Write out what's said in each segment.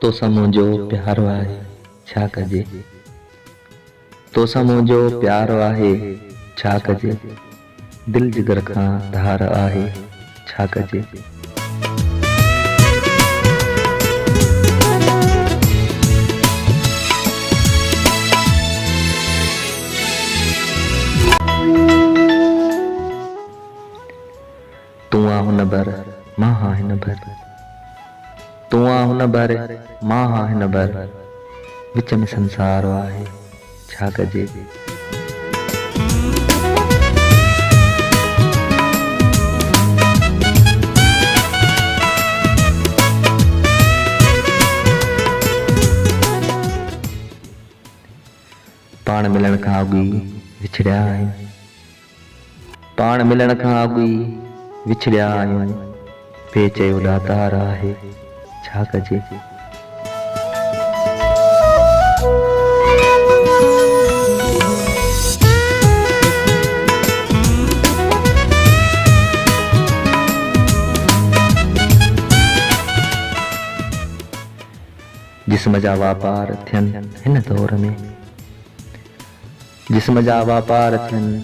तोसां मुंहिंजो प्यारो आहे छा कजे। तोसां मुंहिंजो प्यारो आहे छा कजे। दिल जिगर खां धार आहे छा कजे। तूं आ हुन भर मां हा हिन भर। तूं आ हुन भर मां हा हिन भर। विच में संसार आहे छा कजे। पाण मिलण खां अॻु ई विछड़िया आहियूं। पाण मिलण खां अॻु ई विछड़िया आहियूं। पे चयो दातार आहे छा कजे। जिस्म जा वापार थियनि हिन दौर में। जिस्म जा वापार थियनि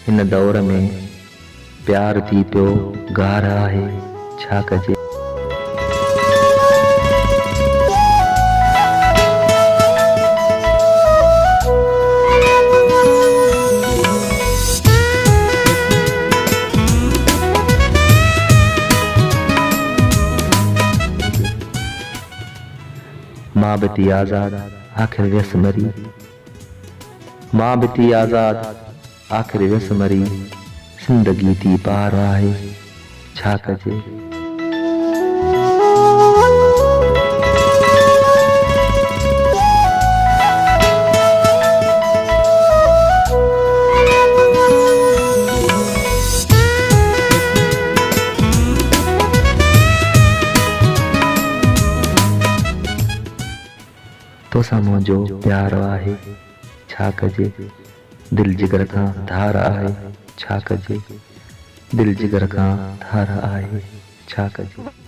हिन दौर में। प्यार थी पियो गार आहे छा कजे। मां बि थी आज़ाद आख़िर व्यस मरी। मां बि थी आज़ाद आख़िर व्यस मरी। ज़िंदगी थी पार आहे छा कजे। तोसां मुंहिंजो प्यार आहे छा कजे। दिल जिगर खां धार आहे छा कजे। दिल जिगर खां धार आहे छा कजे।